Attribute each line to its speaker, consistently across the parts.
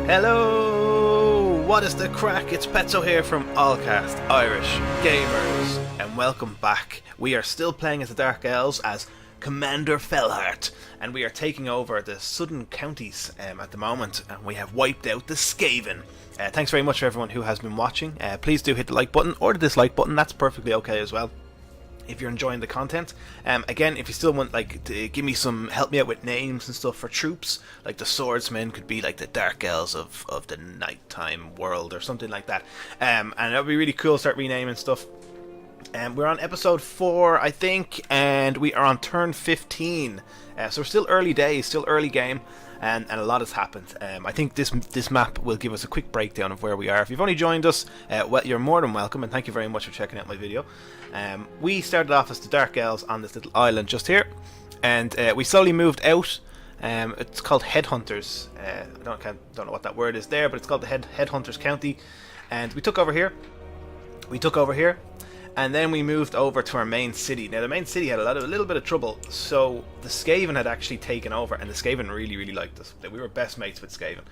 Speaker 1: Hello! What is the crack? It's Petso here from Allcast, Irish Gamers, and welcome back. We are still playing as the Dark Elves as Commander Fellheart, and we are taking over the southern counties at the moment, and we have wiped out the Skaven. Thanks very much for everyone who has been watching. Please do hit the like button or the dislike button, that's perfectly okay as well, if you're enjoying the content. Again, if you still want to give me some, help me out with names and stuff for troops, like the swordsmen could be like the Dark Elves of the nighttime world or something like that, and that would be really cool to start renaming stuff. We're on episode 4, I think, and we are on turn 15, so we're still early days, still early game, and a lot has happened. I think this map will give us a quick breakdown of where we are. If you've only joined us, well, you're more than welcome, and thank you very much for checking out my video. We started off as the Dark Elves on this little island just here, and we slowly moved out. It's called Headhunters. I don't know what that word is there, but it's called the Headhunters County, and we took over here. And then we moved over to our main city. Now the main city had a little bit of trouble, so the Skaven had actually taken over, and the Skaven really liked us. We were best mates with Skaven,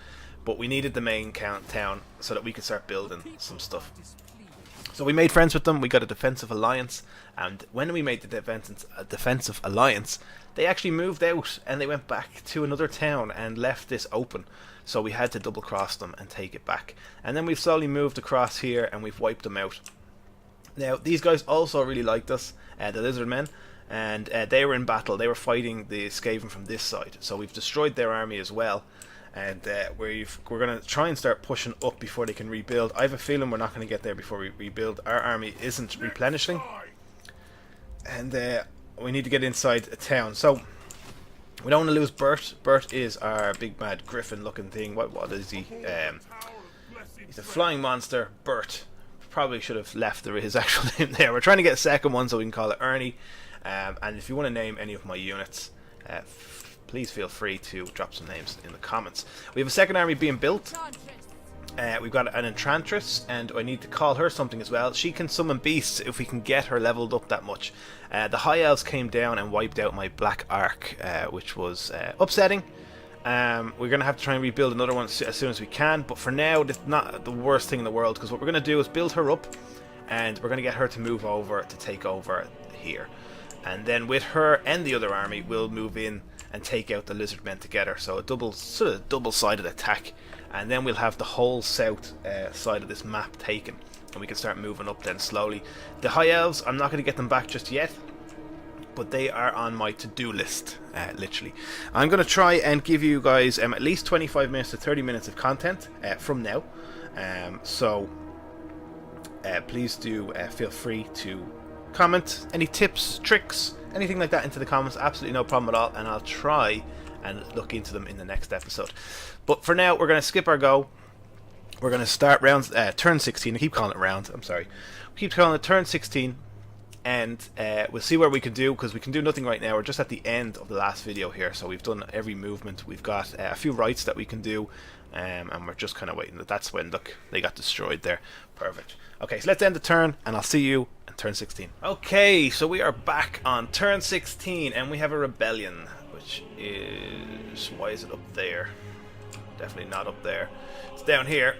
Speaker 1: but we needed the main town so that we could start building some stuff. So we made friends with them. We got a defensive alliance, and when we made the defensive alliance, they actually moved out and they went back to another town and left this open. So we had to double cross them and take it back. And then we've slowly moved across here and we've wiped them out. Now, these guys also really liked us, the lizard men, and they were in battle. They were fighting the Skaven from this side, so we've destroyed their army as well, and we're going to try and start pushing up before they can rebuild. I have a feeling we're not going to get there before we rebuild. Our army isn't replenishing, and we need to get inside a town. So we don't want to lose Bert. Bert is our big mad griffin looking thing. What is he? He's a flying monster, Bert. Probably should have left his actual name there. We're trying to get a second one so we can call it Ernie. And if you want to name any of my units, please feel free to drop some names in the comments. We have a second army being built. We've got an Enchantress, and I need to call her something as well. She can summon beasts if we can get her leveled up that much. The High Elves came down and wiped out my Black Ark, which was upsetting. We're going to have to try and rebuild another one as soon as we can, but for now it's not the worst thing in the world, because what we're going to do is build her up, and we're going to get her to move over to take over here, and then with her and the other army we'll move in and take out the lizard men together, so a double-sided attack, and then we'll have the whole south side of this map taken, and we can start moving up then slowly. The High Elves, I'm not going to get them back just yet, but they are on my to-do list, literally. I'm going to try and give you guys at least 25 minutes to 30 minutes of content from now. So please do feel free to comment any tips, tricks, anything like that into the comments. Absolutely no problem at all, and I'll try and look into them in the next episode. But for now, we're going to skip our go. We're going to start turn 16. I keep calling it round. I'm sorry. We keep calling it turn 16. And we'll see where we can do, because we can do nothing right now. We're just at the end of the last video here, so we've done every movement. We've got a few rights that we can do, and we're just kind of waiting. That's when, look, they got destroyed there. Perfect. Okay, so let's end the turn, and I'll see you in turn 16. Okay, so we are back on turn 16, and we have a rebellion, which is... why is it up there? Definitely not up there. It's down here.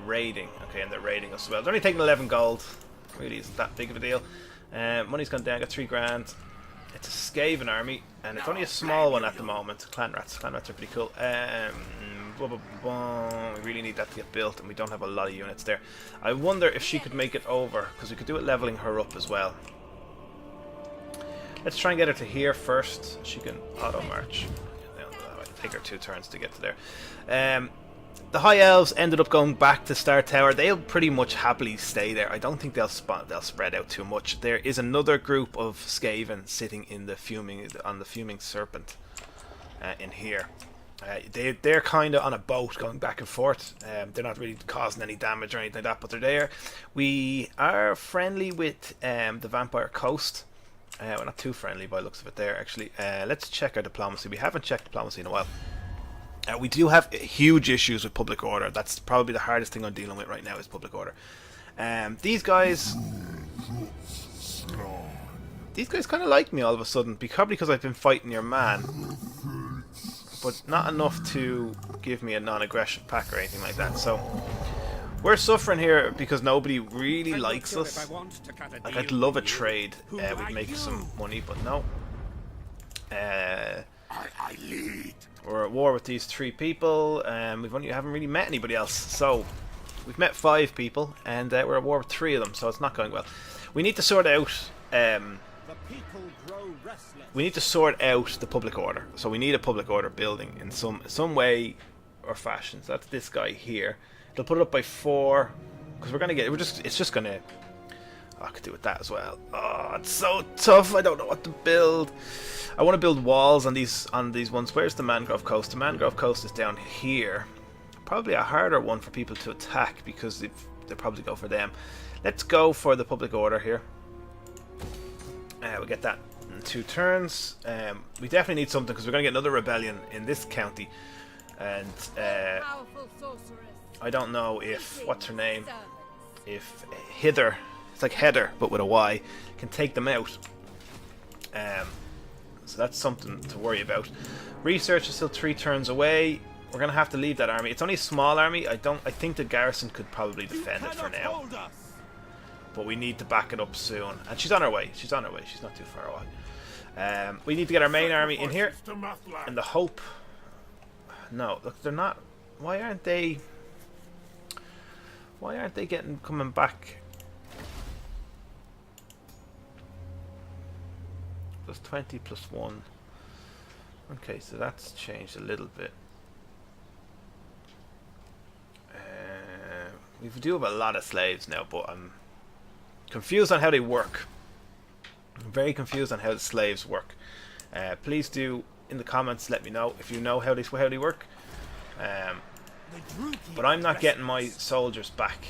Speaker 1: Raiding. Okay, and they're raiding us as well. They're only taking 11 gold. Really isn't that big of a deal. Money's gone down, got 3 grand. It's a Skaven army, and it's only a small one at the moment. Clan rats are pretty cool. We really need that to get built, and we don't have a lot of units there. I wonder if she could make it over, because we could do it leveling her up as well. Let's try and get her to here first. She can auto march. Take her 2 turns to get to there. The High Elves ended up going back to Star Tower. They'll pretty much happily stay there. I don't think they'll spread out too much. There is another group of Skaven sitting in the fuming serpent in here. They're kind of on a boat going back and forth. They're not really causing any damage or anything like that, but they're there. We are friendly with the Vampire Coast. We're not too friendly by the looks of it there, actually. Let's check our diplomacy. We haven't checked diplomacy in a while. We do have huge issues with public order. That's probably the hardest thing I'm dealing with right now, is public order. These guys kind of like me all of a sudden, probably because I've been fighting your man. but not enough to give me a non-aggression pack or anything like that. So we're suffering here because nobody really likes us. Like, I'd love a trade. We'd make some money, but no. We're at war with these 3 people, and haven't really met anybody else. So we've met 5 people, and we're at war with 3 of them. So it's not going well. We need to sort out. We need to sort out the public order. So we need a public order building in some way or fashion. So that's this guy here. They'll put it up by 4 because we're gonna get. It's just gonna. Oh, I could do with that as well. Oh, it's so tough. I don't know what to build. I want to build walls on these ones. Where's the Mangrove Coast? The Mangrove Coast is down here. Probably a harder one for people to attack because they'll probably go for them. Let's go for the public order here. We'll get that in 2 turns. We definitely need something because we're going to get another rebellion in this county. And I don't know if, what's her name? If Hither, it's like Heather but with a Y, can take them out. So that's something to worry about. Research is still 3 turns away. We're going to have to leave that army. It's only a small army. I think the garrison could probably defend it for now. But we need to back it up soon. And she's on her way. She's on her way. She's not too far away. We need to get our main army in here. In the hope... No, look, they're not... Why aren't they coming back? Plus 20 plus 1. Okay, so that's changed a little bit. We do have a lot of slaves now, but I'm confused on how they work. I'm very confused on how the slaves work. Please do in the comments let me know if you know how they work. But I'm not getting my soldiers back,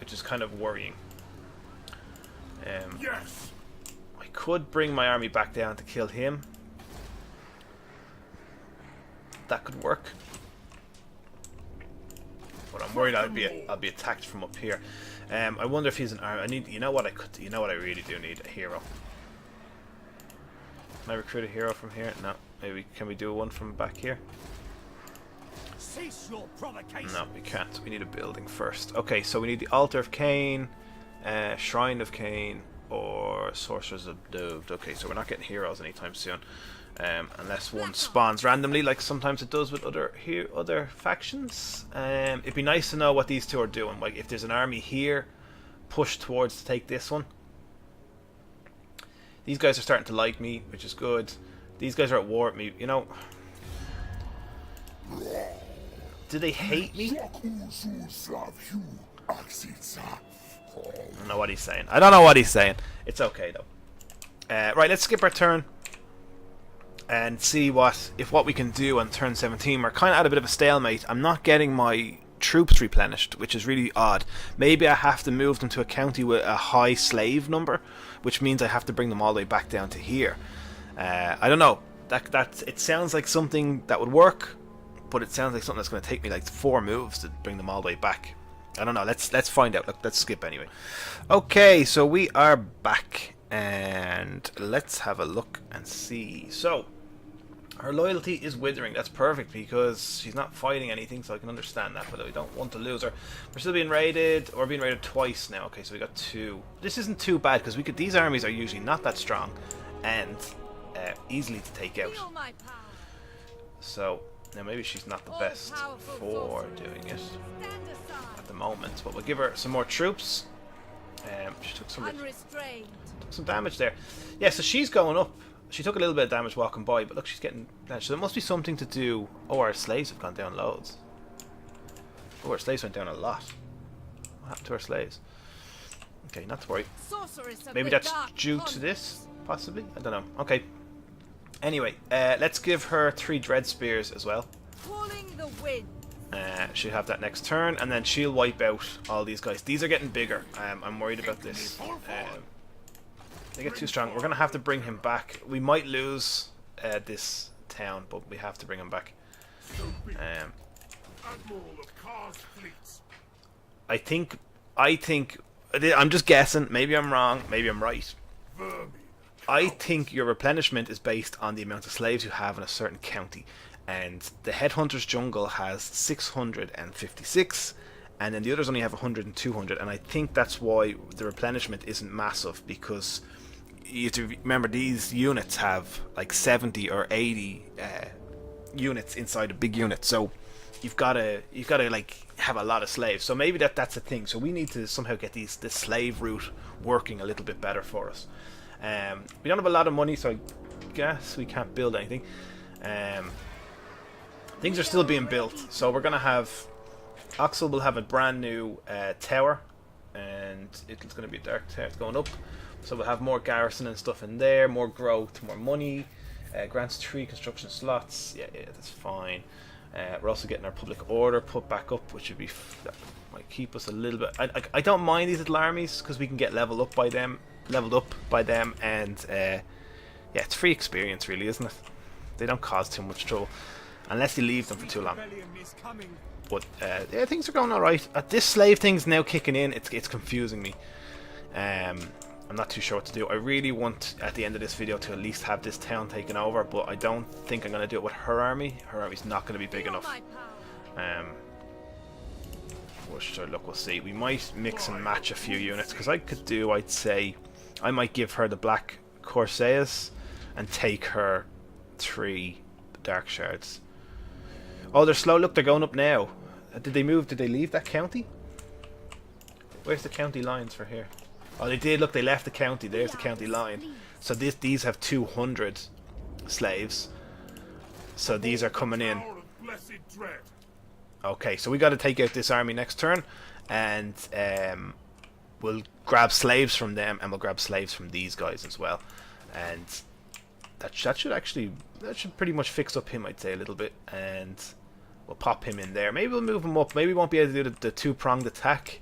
Speaker 1: which is kind of worrying. I could bring my army back down to kill him. That could work. But I'm worried I'll be attacked from up here. I wonder if he's an army. You know what I really do need? A hero. Can I recruit a hero from here? No. Maybe can we do one from back here? No, we can't. We need a building first. Okay, so we need the Altar of Cain, Shrine of Cain, or Sorcerers of Dove. Okay, so we're not getting heroes anytime soon. Unless one spawns randomly, like sometimes it does with other factions. It'd be nice to know what these 2 are doing. Like if there's an army here, push towards to take this one. These guys are starting to like me, which is good. These guys are at war with me. You know, do they hate me? I don't know what he's saying. I don't know what he's saying. It's okay though. Right, let's skip our turn and see what we can do on turn 17. We're kind of at a bit of a stalemate. I'm not getting my troops replenished, which is really odd. Maybe I have to move them to a county with a high slave number, which means I have to bring them all the way back down to here. I don't know. It sounds like something that would work, but it sounds like something that's going to take me like 4 moves to bring them all the way back. I don't know. Let's find out. Let's skip anyway. Okay, so we are back, and let's have a look and see. So her loyalty is withering. That's perfect because she's not fighting anything, so I can understand that. But we don't want to lose her. We're still being raided, or being raided twice now. Okay, so we got 2. This isn't too bad because these armies are usually not that strong and easily to take out. So now maybe she's not the best for doing it at the moment, but we'll give her some more troops. She took some damage there. Yeah, so she's going up. She took a little bit of damage walking by, but look, she's getting damage. So there must be something to do. Oh, our slaves have gone down loads. Oh, our slaves went down a lot. What happened to our slaves? Okay, not to worry. Maybe that's due to this, possibly? I don't know. Okay. Anyway, let's give her 3 dread spears as well. She'll have that next turn, and then she'll wipe out all these guys. These are getting bigger. I'm worried about this. They get too strong. We're going to have to bring him back. We might lose this town, but we have to bring him back. I think I'm just guessing. Maybe I'm wrong. Maybe I'm right. I think your replenishment is based on the amount of slaves you have in a certain county. and the Headhunter's jungle has 656, and then the others only have 100 and 200, and I think that's why the replenishment isn't massive, because you have to remember these units have like 70 or 80 units inside a big unit, so you've got to like have a lot of slaves. So maybe that's a thing. So we need to somehow get this slave route working a little bit better for us. We don't have a lot of money, so I guess we can't build anything. Things are still being built, so we're gonna have Oxel will have a brand new tower, and it's gonna be a dark tower. It's going up, so we'll have more garrison and stuff in there, more growth, more money. Grants 3 construction slots. Yeah, that's fine. We're also getting our public order put back up, which would be that might keep us a little bit. I don't mind these little armies because we can get leveled up by them, and yeah, it's free experience, really, isn't it? They don't cause too much trouble unless you leave them for too long. But yeah, things are going all right. This slave thing's now kicking in. It's confusing me. I'm not too sure what to do. I really want, at the end of this video, to at least have this town taken over, but I don't think I'm going to do it with her army. Her army's not going to be big enough. Sure, look, we'll see. We might mix and match a few units, because I'd say, I might give her the Black Corsairs and take her 3 Dark Shards. Oh, they're slow. Look, they're going up now. Did they move? Did they leave that county? Where's the county lines for here? Oh, they did. Look, they left the county. There's the county line. So these have 200 slaves. So these are coming in. Okay, so we got to take out this army next turn, and we'll grab slaves from them, and we'll grab slaves from these guys as well. And that should pretty much fix up him, I'd say, a little bit, and we'll pop him in there. Maybe we'll move him up. Maybe we won't be able to do the two-pronged attack.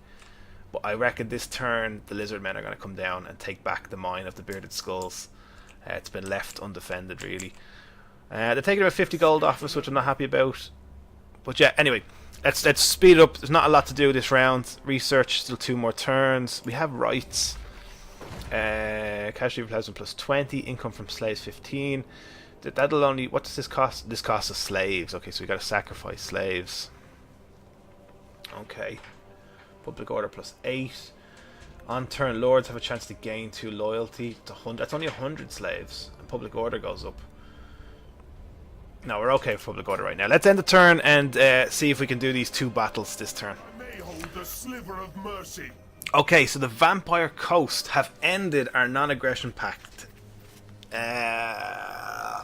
Speaker 1: But I reckon this turn the lizard men are going to come down and take back the mine of the bearded skulls. It's been left undefended, really. They're taking about 50 gold off us, which I'm not happy about. But yeah, anyway, let's speed it up. There's not a lot to do this round. Research, still 2 more turns. We have rights. Casualty plasma plus 20. Income from slaves 15. That'll only... What does this cost? This costs us slaves. Okay, so we got to sacrifice slaves. Okay. Public order plus 8. On turn, lords have a chance to gain 2 loyalty. To 100. That's only 100 slaves. And public order goes up. No, we're okay with public order right now. Let's end the turn and see if we can do these 2 battles this turn. Okay, so the Vampire Coast have ended our non-aggression pact.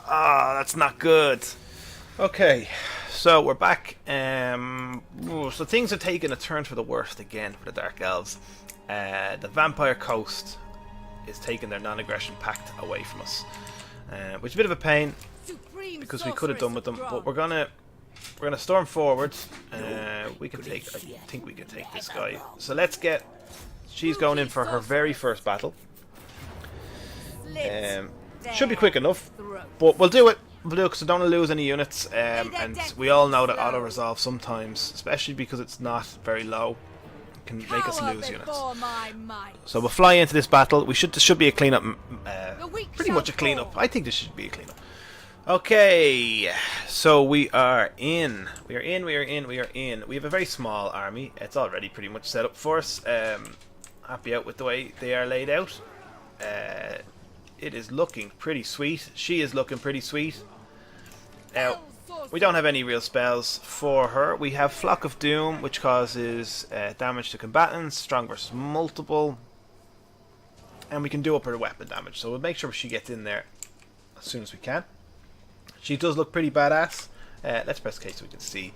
Speaker 1: That's not good. Okay, so we're back. So things are taking a turn for the worst again for the Dark Elves. The Vampire Coast is taking their non-aggression pact away from us, which is a bit of a pain because we could have done with them. But we're gonna storm forward. We can take. I think we can take this guy. So let's get. She's going in for her very first battle. Should be quick enough, but we'll do it. We'll do it because I don't want to lose any units, and we all know that auto-resolve sometimes, especially because it's not very low, can make us lose units. So we'll fly into this battle. This should be a cleanup, pretty much a cleanup. I think this should be a cleanup. Okay, so we are in. We have a very small army. It's already pretty much set up for us. Happy out with the way they are laid out. It is looking pretty sweet. She is looking pretty sweet. Now, we don't have any real spells for her. We have Flock of Doom, which causes damage to combatants, strong versus multiple, and we can do up her weapon damage. So we'll make sure she gets in there as soon as we can. She does look pretty badass. Let's press K so we can see.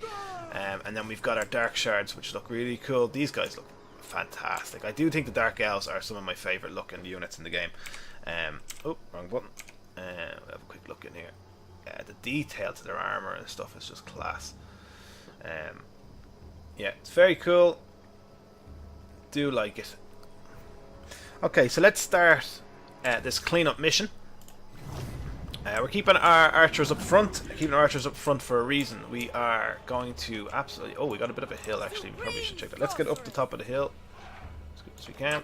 Speaker 1: And then we've got our Dark Shards, which look really cool. These guys look fantastic. I do think the Dark Elves are some of my favourite looking units in the game. Oh, wrong button. We'll have a quick look in here. The detail to their armour and stuff is just class. Yeah, it's very cool. Do like it. Okay, so let's start this cleanup mission. We're keeping our archers up front. Keeping our archers up front for a reason. We are going to absolutely... Oh, we got a bit of a hill actually. We probably should check that. Let's get up the top of the hill as quick as we can.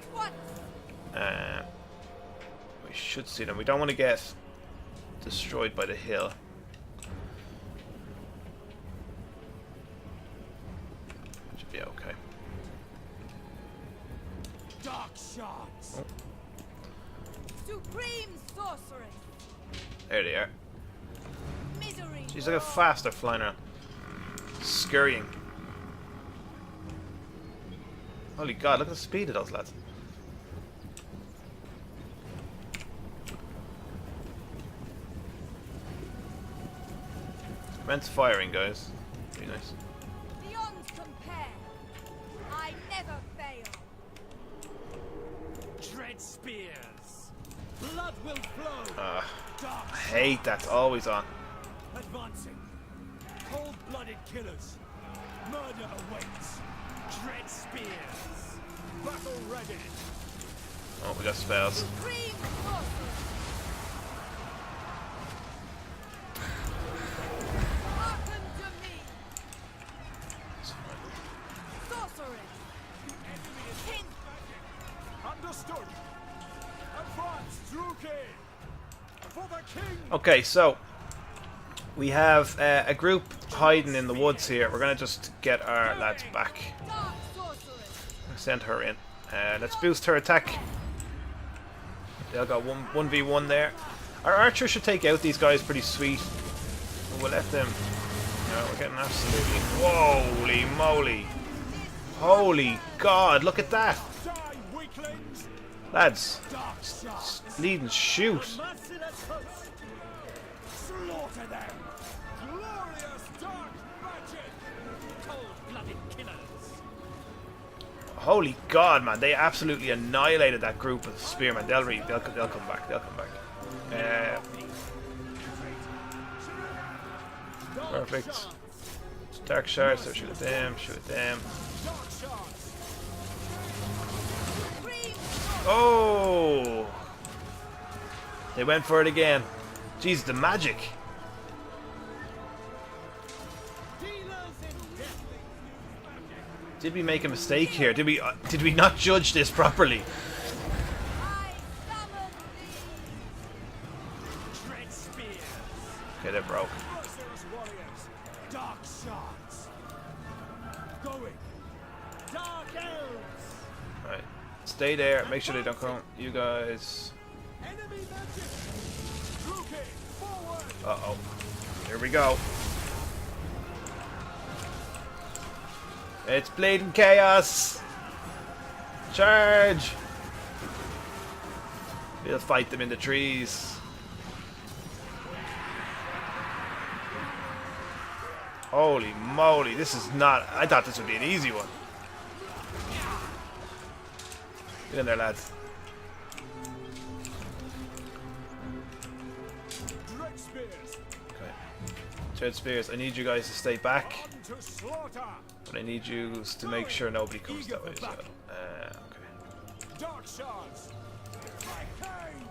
Speaker 1: We should see them. We don't want to get destroyed by the hill.
Speaker 2: shards.
Speaker 1: Oh.
Speaker 2: Supreme sorceress.
Speaker 1: There they are.
Speaker 2: Misery.
Speaker 1: She's like a faster flying around. Scurrying. Holy god, look at the speed of those lads. Commence firing, guys. Be nice.
Speaker 2: Beyond compare. I never fail.
Speaker 3: Dread spears. Blood will flow.
Speaker 1: I hate that's always on.
Speaker 3: Advancing. Cold-blooded killers. Murder awaits. Dread spears. Battle ready.
Speaker 1: Oh, we got spells.
Speaker 2: Supreme sorceress. Hearken to me. Sorceress. Hint.
Speaker 3: Understood. Advance, Druki. For the king.
Speaker 1: Okay, so we have a group hiding in the woods here. We're gonna just get our lads back.
Speaker 2: Dark sorceress.
Speaker 1: Send her in. Let's boost her attack. They'll got 1v1 there. Our archer should take out these guys pretty sweet. We'll let them. No, we're getting absolutely. Holy moly! Holy God! Look at that,
Speaker 3: Die, weaklings.
Speaker 1: lads.
Speaker 3: Dark shards.
Speaker 1: Lead and shoot.
Speaker 3: Merciless host. Slaughter them. Glorious dark magic. Cold-blooded killers.
Speaker 1: Holy God, man! They absolutely annihilated that group of spearmen. They'll come back. They'll come back. Perfect. Dark shards. So shoot at them. Shoot at them.
Speaker 3: Dark shards.
Speaker 2: Supreme
Speaker 1: Oh! They went for it again. Jeez, the magic.
Speaker 3: Dealers in death.
Speaker 1: Did we make a mistake here? Did we not judge this properly?
Speaker 2: I summon thee.
Speaker 3: Dread spears.
Speaker 1: Okay, they're broke.
Speaker 3: Merciless warriors. Dark shards. Going. Dark elves.
Speaker 1: Right. Stay there. Make sure they don't come. You guys.
Speaker 3: Enemy magic. Druki, forward.
Speaker 1: Uh-oh. Here we go. It's bleeding chaos. Charge. We'll fight them in the trees. Holy moly, this is not... I thought this would be an easy one. Get in there, lads.
Speaker 3: Dread spears.
Speaker 1: Okay. Dread spears, I need you guys to stay back.
Speaker 3: On to slaughter.
Speaker 1: But I need you to make sure nobody comes that way as well. Okay.
Speaker 3: Dark shards. My king.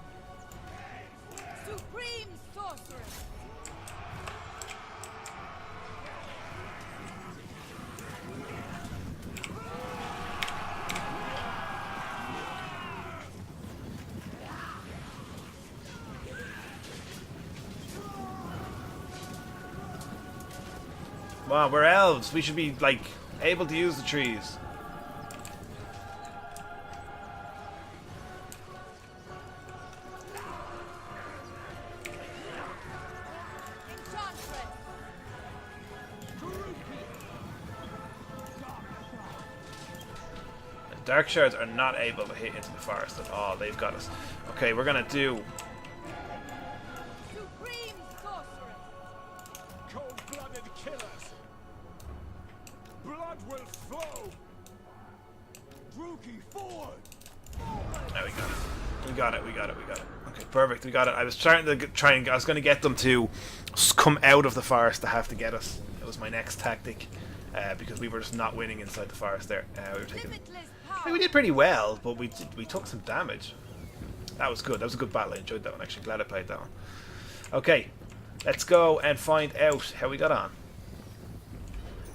Speaker 2: Supreme sorceress.
Speaker 1: Wow, we're elves. We should be, like, able to use the trees.
Speaker 2: Enchantress.
Speaker 1: The dark shards are not able to hit into the forest at all. They've got us. Okay, we're gonna do...
Speaker 2: Supreme sorceress.
Speaker 3: Cold-blooded killers. Blood will flow. Druki, forward.
Speaker 1: There we got it. We got it. We got it. We got it. Okay, perfect. We got it. I was trying to try and... I was going to get them to come out of the forest to have to get us. It was my next tactic. Because we were just not winning inside the forest there. We were taking...
Speaker 2: Limitless
Speaker 1: I
Speaker 2: power.
Speaker 1: mean, we did pretty well, but we took some damage. That was good. That was a good battle. I enjoyed that one, actually. Glad I played that one. Okay, let's go and find out how we got on.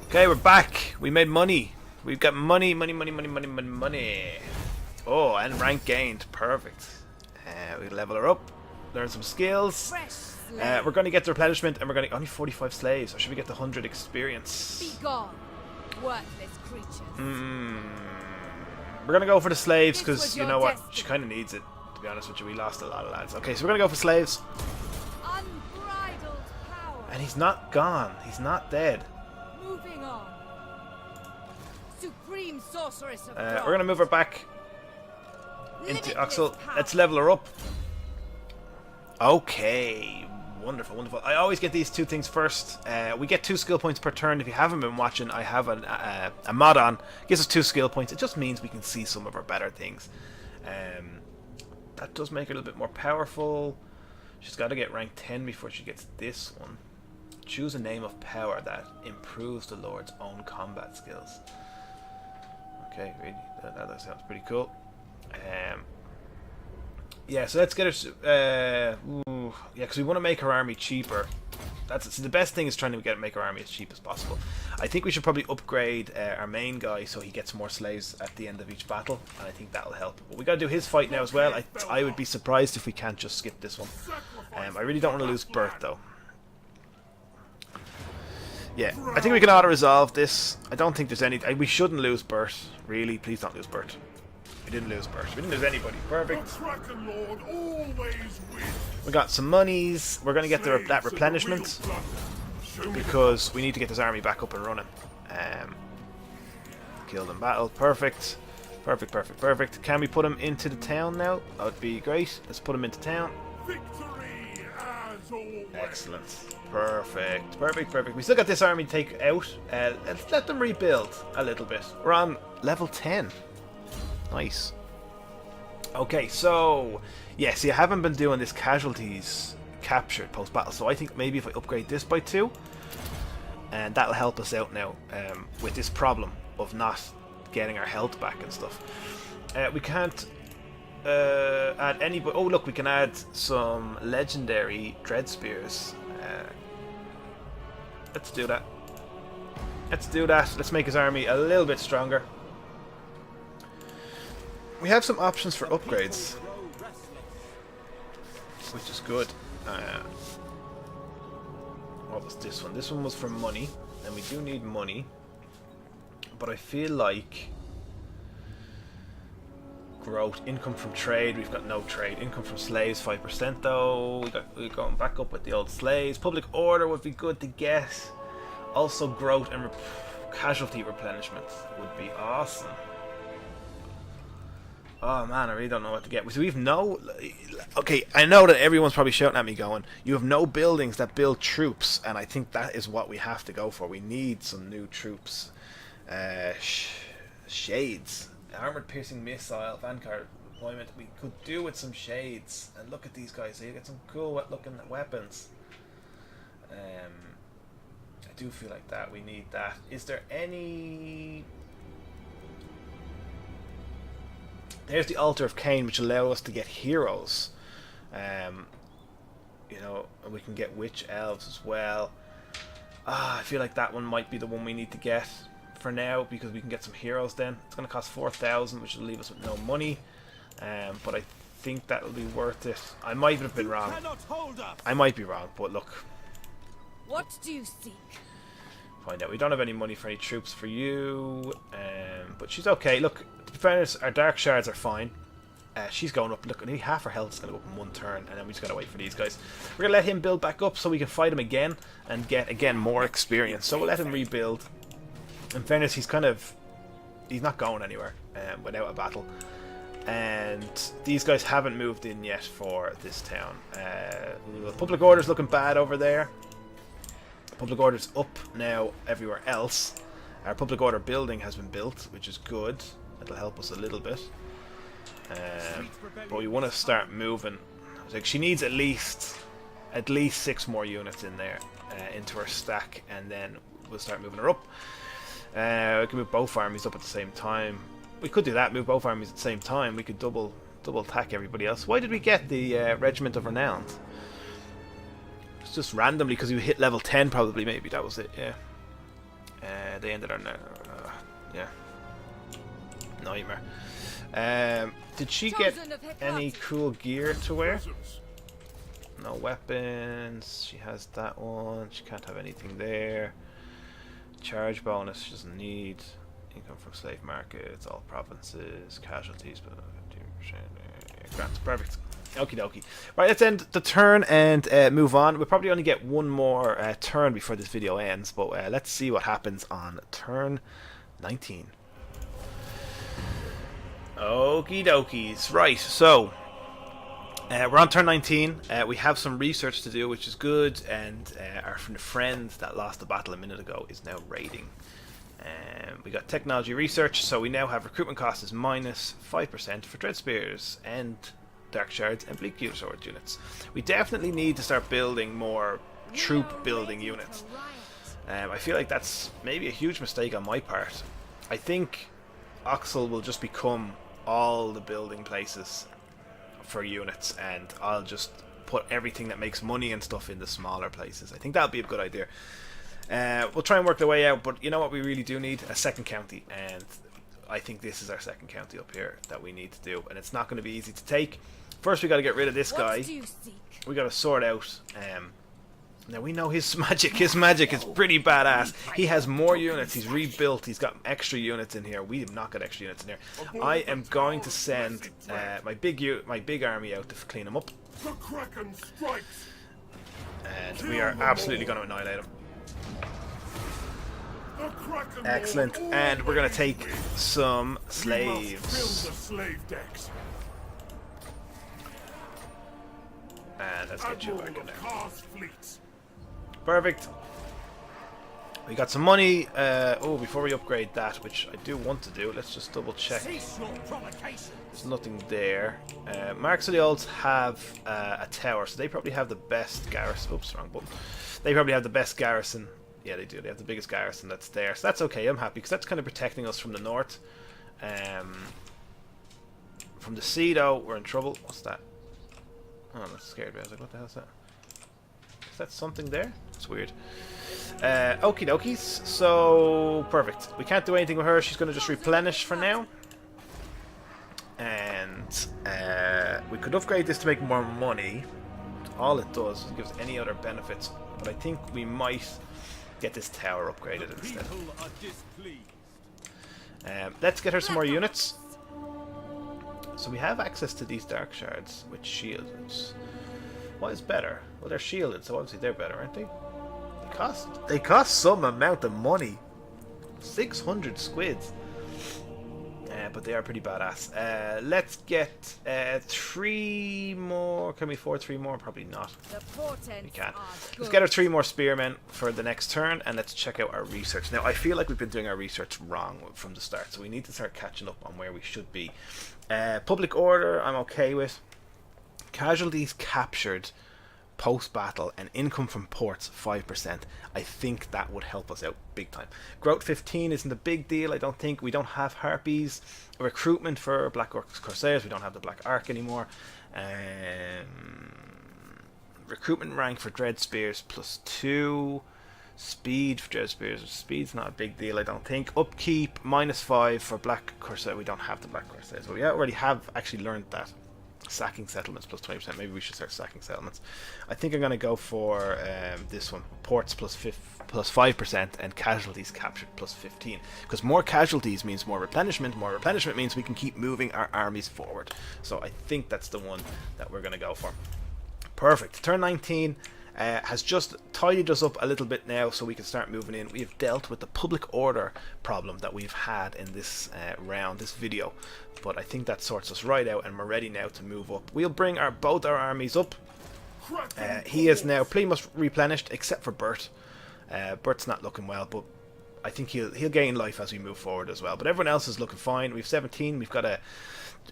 Speaker 1: Okay, we're back. We made money. We've got money. Oh, and rank gained. Perfect. We level her up. Learn some skills.
Speaker 2: Fresh slave.
Speaker 1: We're going to get the replenishment, and we're going to... Only 45 slaves. Or should we get the 100 experience?
Speaker 2: Be gone, worthless creatures.
Speaker 1: we're gonna go for the slaves
Speaker 2: This
Speaker 1: because
Speaker 2: was
Speaker 1: you
Speaker 2: your
Speaker 1: know what?
Speaker 2: destiny.
Speaker 1: She kind of needs it. To be honest with you, we lost a lot of lads. Okay, so we're gonna go for slaves.
Speaker 2: Unbridled power.
Speaker 1: And he's not gone. He's not dead.
Speaker 2: Moving on. Supreme sorceress of
Speaker 1: We're gonna move her back into
Speaker 2: Limitless
Speaker 1: Axel.
Speaker 2: power.
Speaker 1: Let's level her up. Okay, wonderful, wonderful. I always get these two things first. We get 2 skill points per turn. If you haven't been watching, I have a mod on. Gives us 2 skill points. It just means we can see some of our better things. That does make her a little bit more powerful. She's got to get rank 10 before she gets this one. Choose a name of power that improves the Lord's own combat skills. Okay, really, that sounds pretty cool. Yeah, so let's get her. Yeah, because we want to make her army cheaper. So the best thing is trying to make our army as cheap as possible. I think we should probably upgrade our main guy so he gets more slaves at the end of each battle, and I think that'll help. But we got to do his fight now as well. I would be surprised if we can't just skip this one. I really don't want to lose Bert though. Yeah, I think we can auto-resolve this. I don't think there's any... we shouldn't lose Bert. Really, please don't lose Bert. We didn't lose Bert. We didn't lose anybody. Perfect. We got some monies. We're going to get that replenishment because we need to get this army back up and running. Killed in battle. Perfect. Perfect, perfect, perfect. Can we put him into the town now? That would be great. Let's put him into town. Excellent. Perfect. Perfect, perfect. We still got this army to take out. Let's let them rebuild a little bit. We're on level 10. Nice. Okay, so yeah, see, I haven't been doing this casualties captured post battle, so I think maybe if I upgrade this by 2, and that'll help us out now with this problem of not getting our health back and stuff. We can't add any. Oh, look, we can add some legendary dread spears. Let's do that. Let's do that. Let's make his army a little bit stronger. We have some options for upgrades, which is good. What was this one? This one was for money, and we do need money. But I feel like growth, income from trade. We've got no trade. Income from slaves, 5% though. We're going back up with the old slaves. Public order would be good to get. Also, growth and casualty replenishment would be awesome. Oh man, I really don't know what to get. So we've no... Okay, I know that everyone's probably shouting at me going, you have no buildings that build troops, and I think that is what we have to go for. We need some new troops. Shades. Armored piercing missile, vanguard deployment. We could do with some shades. And look at these guys, so you get some cool looking weapons. I do feel like that. We need that. Is there any... There's the Altar of Cain, which allows us to get heroes. You know, and we can get witch elves as well. I feel like that one might be the one we need to get for now, because we can get some heroes then. It's going to cost 4,000, which will leave us with no money. But I think that will be worth it. I might have been wrong. I might be wrong, but look.
Speaker 2: What do you seek?
Speaker 1: Find out. We don't have any money for any troops for you. But she's okay. Look, to be fairness, our dark shards are fine. She's going up. Look, nearly half her health is going to go up in one turn, and then we just got to wait for these guys. We're going to let him build back up so we can fight him again and get, again, more experience. So we'll let him rebuild. In fairness, he's not going anywhere without a battle. And these guys haven't moved in yet for this town. Public order's looking bad over there. Public order's up now everywhere else. Our public order building has been built, which is good. That'll help us a little bit. But we want to start moving. Like, she needs at least 6 more units in there into her stack, and then we'll start moving her up. We can move both armies up at the same time. We could do that, move both armies at the same time. We could double attack everybody else. Why did we get the Regiment of Renown? It's just randomly because we hit level 10 probably, maybe. That was it, yeah. They ended on... yeah. Nightmare. Did she get any cool gear to wear? No weapons. She has that one. She can't have anything there. Charge bonus she doesn't need. Income from slave markets, all provinces, casualties, but 15%. Grants, perfect. Okie dokie. Right, let's end the turn and move on. We'll probably only get one more turn before this video ends, but let's see what happens on turn 19. Okie dokies. Right, so we're on turn 19. We have some research to do, which is good, and our friend that lost the battle a minute ago is now raiding. We got technology research, so we now have recruitment cost is minus 5% for Dread Spears and Dark Shards and Bleak Sword units. We definitely need to start building more troop building units. I feel like that's maybe a huge mistake on my part. I think Oxel will just become all the building places for units, and I'll just put everything that makes money and stuff in the smaller places. I think that'll be a good idea. We'll try and work the way out, but you know what we really do need? A second county, and I think this is our second county up here that we need to do, and it's not going to be easy to take. First we got to get rid of this guy. We got to sort out now we know his magic. His magic is pretty badass. He has more units. He's rebuilt. He's got extra units in here. We have not got extra units in here. I am going to send my big army out to clean him up, and we are absolutely going to annihilate him. Excellent, and we're going to take some slaves. And let's get you back in there. Perfect. We got some money. Oh, before we upgrade that, which I do want to do, let's just double check. There's nothing there. Marks of the Olds have a tower, so they probably have the best garrison. Oops, wrong button. They probably have the best garrison. Yeah, they do. They have the biggest garrison that's there. So that's okay. I'm happy because that's kind of protecting us from the north. From the sea, though, we're in trouble. What's that? Oh, that scared me. I was like, what the hell is that? Is that something there? It's weird. Okie dokies. So, perfect. We can't do anything with her. She's going to just replenish for now. And we could upgrade this to make more money. All it does is gives any other benefits. But I think we might get this tower upgraded instead. Let's get her some more units. So we have access to these dark shards with shields. What is better? Well, they're shielded, so obviously they're better, aren't they? They cost some amount of money. 600 squids. But they are pretty badass. Let's get 3 more. Can we afford 3 more? Probably not. We can't. Let's get our 3 more spearmen for the next turn, and let's check out our research. Now, I feel like we've been doing our research wrong from the start, so we need to start catching up on where we should be. Public order, I'm okay with. Casualties captured post-battle and income from ports 5%. I think that would help us out big time. Growth 15 isn't a big deal, I don't think. We don't have harpies. Recruitment for Black Orcs Corsairs, we don't have the Black Ark anymore. Recruitment rank for Dread Spears +2. Speed for Dread Spears. Speed's not a big deal, I don't think. Upkeep -5 for Black Corsair. We don't have the Black Corsairs, but we already have actually learned that. Sacking settlements +20%. Maybe we should start sacking settlements. I think I'm going to go for this one. Ports +5% and casualties captured +15. Because more casualties means more replenishment. More replenishment means we can keep moving our armies forward. So I think that's the one that we're going to go for. Perfect. Turn 19 has just tidied us up a little bit now, so we can start moving in. We have dealt with the public order problem that we've had in this round, this video. But I think that sorts us right out, and we're ready now to move up. We'll bring both our armies up. He is now pretty much replenished, except for Bert. Bert's not looking well, but I think he'll gain life as we move forward as well. But everyone else is looking fine. We've 17. We've got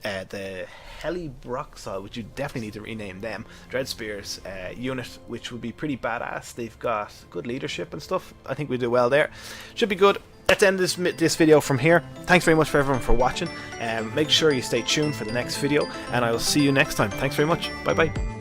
Speaker 1: the Helibroxol, which you definitely need to rename them. Dread Spears unit, which would be pretty badass. They've got good leadership and stuff. I think we do well there. Should be good. Let's end this video from here. Thanks very much for everyone for watching. Make sure you stay tuned for the next video, and I will see you next time. Thanks very much. Bye bye.